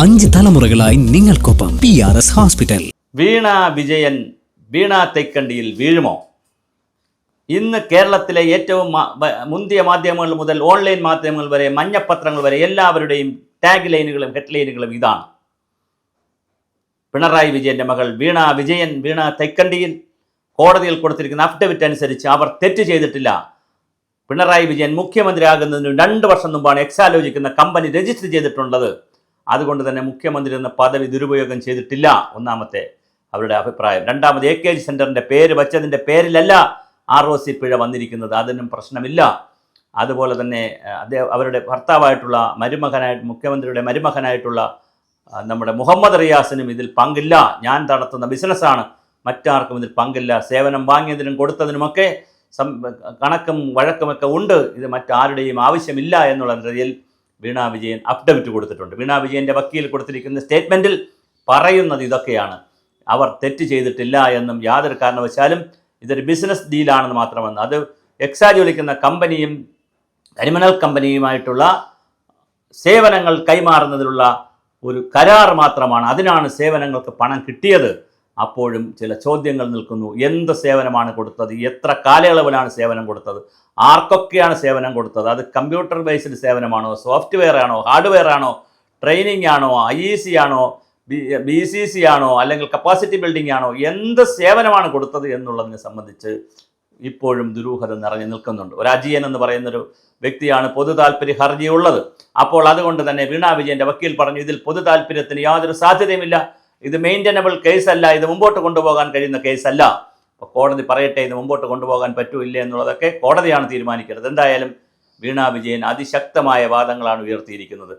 5 തലമുറകളായി നിങ്ങൾക്കൊപ്പം PRS hospital. Veena Vijayan വീണ തൈക്കണ്ടിയിൽ വീഴുമോ? ഇന്ന് കേരളത്തിലെ ഏറ്റവും മുന്തിയ മാധ്യമങ്ങൾ മുതൽ ഓൺലൈൻ മാധ്യമങ്ങൾ വരെ മഞ്ഞപ്പത്രങ്ങൾ വരെ എല്ലാവരുടെയും ടാഗ് ലൈനുകളും ഹെഡ്ലൈനുകളും ഇതാണ്. പിണറായി വിജയൻ്റെ മകൾ വീണ വിജയൻ വീണ തൈക്കണ്ടിയിൽ കോടതിയിൽ കൊടുത്തിരിക്കുന്ന അഫിഡവിറ്റ് അനുസരിച്ച് അവർ തെറ്റ് ചെയ്തിട്ടില്ല. പിണറായി വിജയൻ മുഖ്യമന്ത്രിയാകുന്നതിന് 2 വർഷം മുമ്പാണ് എക്സാലോജിക് എന്ന കമ്പനി രജിസ്റ്റർ ചെയ്തിട്ടുള്ളത്. അതുകൊണ്ട് തന്നെ മുഖ്യമന്ത്രി എന്ന പദവി ദുരുപയോഗം ചെയ്തിട്ടില്ല. ഒന്നാമത്തെ അവരുടെ അഭിപ്രായം. രണ്ടാമത് AKG സെന്ററിന്റെ പേര് വച്ചതിൻ്റെ പേരിലല്ല ROC പിഴ വന്നിരിക്കുന്നത്, അതിനും പ്രശ്നമില്ല. അതുപോലെ തന്നെ അവരുടെ ഭർത്താവായിട്ടുള്ള മുഖ്യമന്ത്രിയുടെ മരുമകനായിട്ടുള്ള നമ്മുടെ മുഹമ്മദ് റിയാസിനും ഇതിൽ പങ്കില്ല. ഞാൻ നടത്തുന്ന ബിസിനസ്സാണ്, മറ്റാർക്കും ഇതിൽ പങ്കില്ല. സേവനം വാങ്ങിയതിനും കൊടുത്തതിനുമൊക്കെ കണക്കും വഴക്കുമൊക്കെ ഉണ്ട്. ഇത് മറ്റാരുടെയും ആവശ്യമില്ല എന്നുള്ള രീതിയിൽ വീണ വിജയൻ അഫിഡവിറ്റ് കൊടുത്തിട്ടുണ്ട്. വീണ വിജയൻ്റെ വക്കീൽ കൊടുത്തിരിക്കുന്ന സ്റ്റേറ്റ്മെൻറ്റിൽ പറയുന്നത് ഇതൊക്കെയാണ്. അവർ തെറ്റ് ചെയ്തിട്ടില്ല എന്നും യാതൊരു കാരണവശാലും ഇതൊരു ബിസിനസ് ഡീലാണെന്ന് മാത്രമെന്ന്. അത് എക്സാലോജിക് എന്ന കമ്പനിയും കരിമണൽ കമ്പനിയുമായിട്ടുള്ള സേവനങ്ങൾ കൈമാറുന്നതിലുള്ള ഒരു കരാർ മാത്രമാണ്. അതിനാണ് സേവനങ്ങൾക്ക് പണം കിട്ടിയത്. അപ്പോഴും ചില ചോദ്യങ്ങൾ നിൽക്കുന്നു. എന്ത് സേവനമാണ് കൊടുത്തത്? എത്ര കാലയളവിലാണ് സേവനം കൊടുത്തത്? ആർക്കൊക്കെയാണ് സേവനം കൊടുത്തത്? അത് കമ്പ്യൂട്ടർ ബേസ്ഡ് സേവനമാണോ, സോഫ്റ്റ്വെയർ ആണോ, ഹാർഡ്വെയർ ആണോ, ട്രെയിനിങ് ആണോ, IEC ആണോ, BCC ആണോ, അല്ലെങ്കിൽ കപ്പാസിറ്റി ബിൽഡിംഗ് ആണോ? എന്ത് സേവനമാണ് കൊടുത്തത് എന്നുള്ളതിനെ സംബന്ധിച്ച് ഇപ്പോഴും ദുരൂഹത നിറഞ്ഞു നിൽക്കുന്നുണ്ട്. ഒരു അജിയൻ എന്ന് പറയുന്നൊരു വ്യക്തിയാണ് പൊതു താല്പര്യ ഹർജിയുള്ളത്. അപ്പോൾ അതുകൊണ്ട് തന്നെ വീണ വിജയൻ്റെ വക്കീൽ പറഞ്ഞു, ഇതിൽ പൊതു താല്പര്യത്തിന് യാതൊരു സാധ്യതയുമില്ല, ഇത് മെയിൻറ്റനബിൾ കേസല്ല, ഇത് മുമ്പോട്ട് കൊണ്ടുപോകാൻ കഴിയുന്ന കേസല്ല. അപ്പോൾ കോടതി പറയട്ടെ ഇത് മുമ്പോട്ട് കൊണ്ടുപോകാൻ പറ്റൂല്ല എന്നുള്ളതൊക്കെ കോടതിയാണ് തീരുമാനിക്കുന്നത്. എന്തായാലും വീണ വിജയൻ അതിശക്തമായ വാദങ്ങളാണ് ഉയർത്തിയിരിക്കുന്നത്.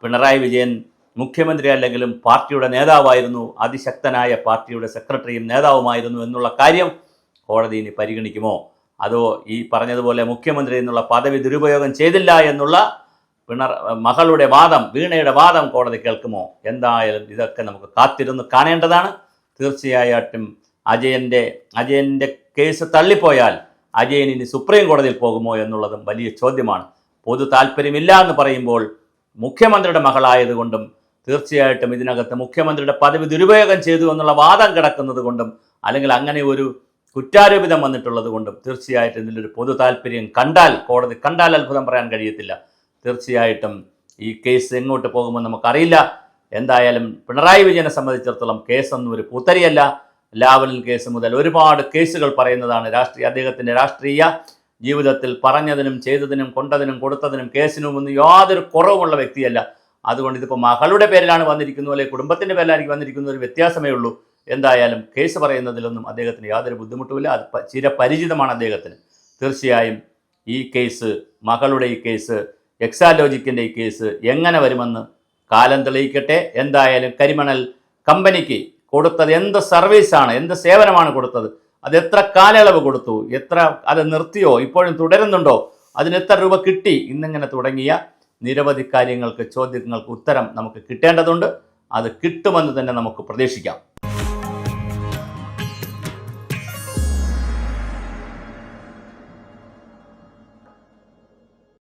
പിണറായി വിജയൻ മുഖ്യമന്ത്രി അല്ലെങ്കിലും പാർട്ടിയുടെ നേതാവായിരുന്നു, അതിശക്തനായ പാർട്ടിയുടെ സെക്രട്ടറിയും നേതാവുമായിരുന്നു എന്നുള്ള കാര്യം കോടതി ഇനി പരിഗണിക്കുമോ? അതോ ഈ പറഞ്ഞതുപോലെ മുഖ്യമന്ത്രി എന്നുള്ള പദവി ദുരുപയോഗം ചെയ്തില്ല എന്നുള്ള മകളുടെ വാദം, വീണയുടെ വാദം കോടതി കേൾക്കുമോ? എന്തായാലും ഇതൊക്കെ നമുക്ക് കാത്തിരുന്ന് കാണേണ്ടതാണ്. തീർച്ചയായിട്ടും അജയൻ്റെ കേസ് തള്ളിപ്പോയാൽ അജയൻ ഇനി സുപ്രീം കോടതിയിൽ പോകുമോ എന്നുള്ളതും വലിയ ചോദ്യമാണ്. പൊതു താല്പര്യമില്ല എന്ന് പറയുമ്പോൾ മുഖ്യമന്ത്രിയുടെ മകളായതുകൊണ്ടും തീർച്ചയായിട്ടും ഇതിനകത്ത് മുഖ്യമന്ത്രിയുടെ പദവി ദുരുപയോഗം ചെയ്തു എന്നുള്ള വാദം കിടക്കുന്നത് കൊണ്ടും അല്ലെങ്കിൽ അങ്ങനെ ഒരു കുറ്റാരോപിതം വന്നിട്ടുള്ളത് കൊണ്ടും തീർച്ചയായിട്ടും ഇതിലൊരു പൊതു താല്പര്യം കോടതി കണ്ടാൽ അത്ഭുതം പറയാൻ കഴിയത്തില്ല. തീർച്ചയായിട്ടും ഈ കേസ് എങ്ങോട്ട് പോകുമെന്ന് നമുക്കറിയില്ല. എന്തായാലും പിണറായി വിജയനെ സംബന്ധിച്ചിടത്തോളം കേസൊന്നും ഒരു പൂത്തരിയല്ല. ലാവലിൻ കേസ് മുതൽ ഒരുപാട് കേസുകൾ പറയുന്നതാണ്. അദ്ദേഹത്തിൻ്റെ രാഷ്ട്രീയ ജീവിതത്തിൽ പറഞ്ഞതിനും ചെയ്തതിനും കൊണ്ടതിനും കൊടുത്തതിനും കേസിനുമൊന്നും യാതൊരു കുറവുമുള്ള വ്യക്തിയല്ല. അതുകൊണ്ട് ഇതിപ്പോൾ മകളുടെ പേരിലാണ് വന്നിരിക്കുന്നു, അല്ലെങ്കിൽ കുടുംബത്തിൻ്റെ പേരിലായിരിക്കും വന്നിരിക്കുന്ന ഒരു വ്യത്യാസമേ ഉള്ളൂ. എന്തായാലും കേസ് പറയുന്നതിലൊന്നും അദ്ദേഹത്തിന് യാതൊരു ബുദ്ധിമുട്ടുമില്ല. അത് ചിരപരിചിതമാണ് അദ്ദേഹത്തിന്. തീർച്ചയായും ഈ കേസ്, മകളുടെ ഈ കേസ്, എക്സാലോജിക്കിൻ്റെ ഈ കേസ് എങ്ങനെ വരുമെന്ന് കാലം തെളിയിക്കട്ടെ. എന്തായാലും കരിമണൽ കമ്പനിക്ക് കൊടുത്തത് എന്ത് സർവീസാണ്, എന്ത് സേവനമാണ് കൊടുത്തത്, അത് എത്ര കാലയളവ് കൊടുത്തു, അത് നിർത്തിയോ, ഇപ്പോഴും തുടരുന്നുണ്ടോ, അതിന് എത്ര രൂപ കിട്ടി, ഇന്നിങ്ങനെ തുടങ്ങിയ നിരവധി ചോദ്യങ്ങൾക്ക് ഉത്തരം നമുക്ക് കിട്ടേണ്ടതുണ്ട്. അത് കിട്ടുമെന്ന് തന്നെ നമുക്ക് പ്രതീക്ഷിക്കാം.